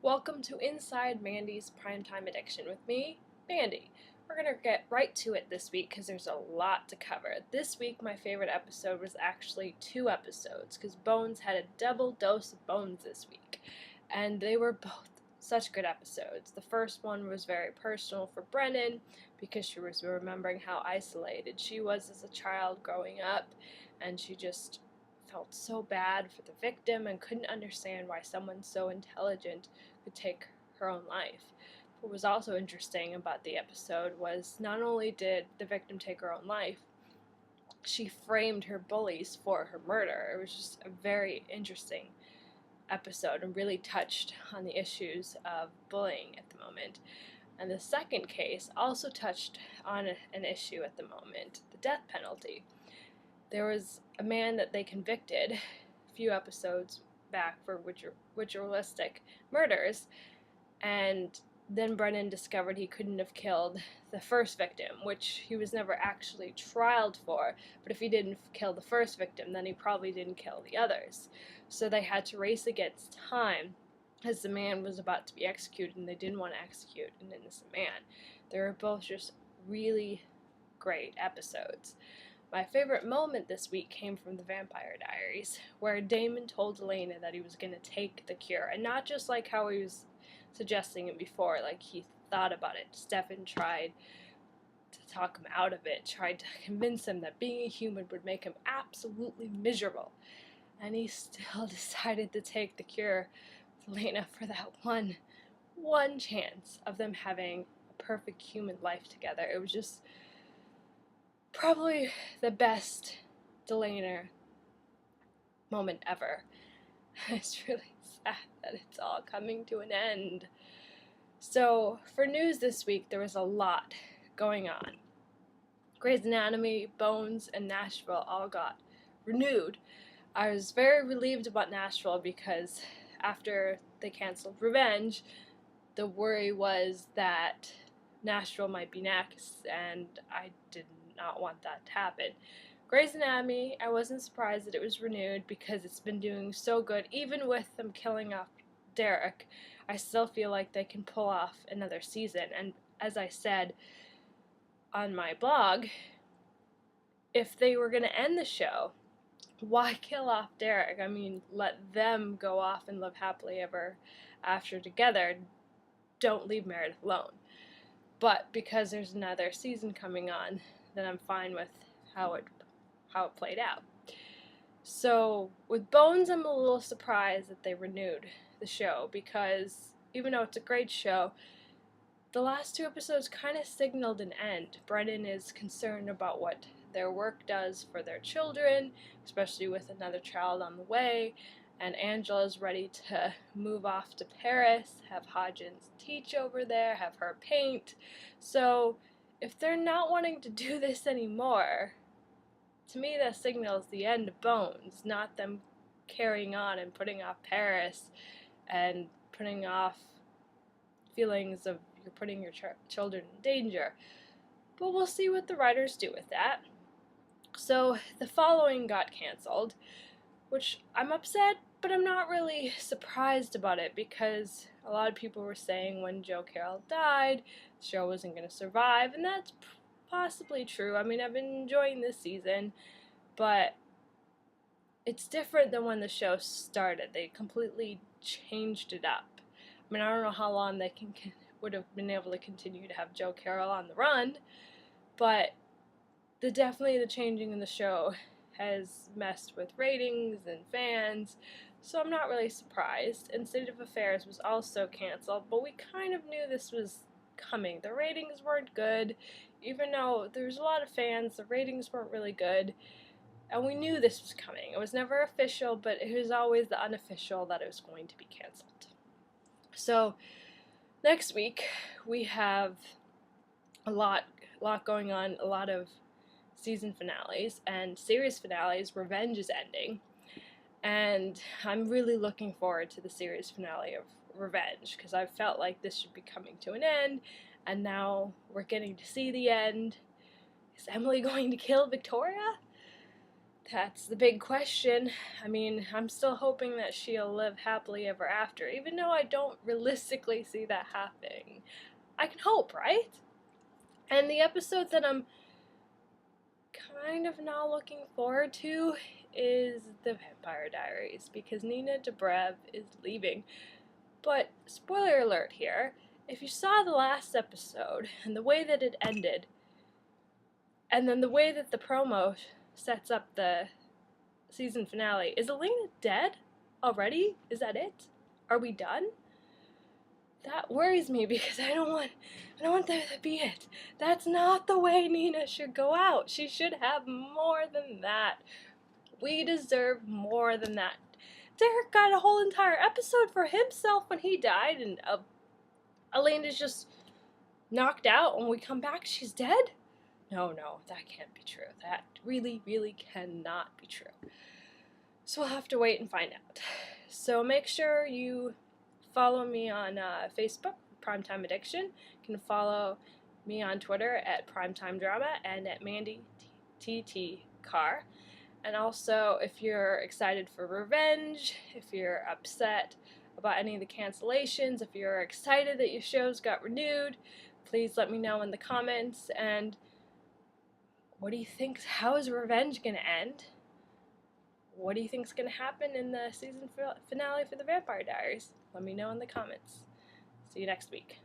Welcome to Inside Mandy's Primetime Addiction with me, Mandy. We're going to get right to it this week because there's a lot to cover. This week, my favorite episode was actually 2 episodes because Bones had a double dose of bones this week, and they were both such good episodes. The first one was very personal for Brennan because she was remembering how isolated she was as a child growing up, and she just felt so bad for the victim and couldn't understand why someone so intelligent could take her own life. What was also interesting about the episode was not only did the victim take her own life, she framed her bullies for her murder. It was just a very interesting episode and really touched on the issues of bullying at the moment. And the second case also touched on an issue at the moment, the death penalty. There was a man that they convicted a few episodes back for ritualistic murders, and then Brennan discovered he couldn't have killed the first victim, which he was never actually trialed for, but if he didn't kill the first victim, then he probably didn't kill the others. So they had to race against time as the man was about to be executed, and they didn't want to execute an innocent man. They were both just really great episodes. My favorite moment this week came from the Vampire Diaries, where Damon told Elena that he was going to take the cure, and not just like how he was suggesting it before, like he thought about it. Stefan tried to talk him out of it, tried to convince him that being a human would make him absolutely miserable, and he still decided to take the cure with Elena for that one chance of them having a perfect human life together. It was just probably the best Delana moment ever. It's really sad that it's all coming to an end. So, for news this week, there was a lot going on. Grey's Anatomy, Bones, and Nashville all got renewed. I was very relieved about Nashville because after they canceled Revenge, the worry was that Nashville might be next, and I didn't not want that to happen. Grey's Anatomy, I wasn't surprised that it was renewed because it's been doing so good. Even with them killing off Derek, I still feel like they can pull off another season. And as I said on my blog, if they were going to end the show, why kill off Derek? I mean, let them go off and live happily ever after together. Don't leave Meredith alone. But because there's another season coming on, then I'm fine with how it played out. So with Bones, I'm a little surprised that they renewed the show because even though it's a great show, the last 2 episodes kind of signaled an end. Brennan is concerned about what their work does for their children, especially with another child on the way, and Angela's ready to move off to Paris, have Hodgins teach over there, have her paint. So if they're not wanting to do this anymore, to me that signals the end of Bones, not them carrying on and putting off Paris and putting off feelings of you're putting your children in danger. But we'll see what the writers do with that. So the following got canceled, which I'm upset, but I'm not really surprised about it because a lot of people were saying when Joe Carroll died, the show wasn't going to survive, and that's possibly true. I mean, I've been enjoying this season, but it's different than when the show started. They completely changed it up. I mean, I don't know how long they would have been able to continue to have Joe Carroll on the run, but definitely the changing in the show has messed with ratings and fans, so I'm not really surprised. And State of Affairs was also canceled, but we kind of knew this was coming. The ratings weren't good. Even though there's a lot of fans, the ratings weren't really good, and we knew this was coming. It was never official, but it was always the unofficial that it was going to be canceled. So next week we have a lot going on, a lot of season finales and series finales. Revenge is ending, and I'm really looking forward to the series finale of Revenge because I felt like this should be coming to an end, and now we're getting to see the end. Is Emily going to kill Victoria? That's the big question. I mean, I'm still hoping that she'll live happily ever after, even though I don't realistically see that happening. I can hope, right? And the episode that I'm kind of not looking forward to is The Vampire Diaries, because Nina Dobrev is leaving. But, spoiler alert here, if you saw the last episode, and the way that it ended, and then the way that the promo sets up the season finale, is Elena dead already? Is that it? Are we done? That worries me because I don't want that to be it. That's not the way Nina should go out. She should have more than that. We deserve more than that. Derek got a whole entire episode for himself when he died, and Elena's just knocked out. When we come back, she's dead? No, that can't be true. That really, really cannot be true. So we'll have to wait and find out. So make sure you follow me on Facebook, Primetime Addiction. You can follow me on Twitter at Primetime Drama and at Mandy TT Carr. And also, if you're excited for revenge, if you're upset about any of the cancellations, if you're excited that your shows got renewed, please let me know in the comments. And what do you think? How is revenge going to end? What do you think is going to happen in the season finale for The Vampire Diaries? Let me know in the comments. See you next week.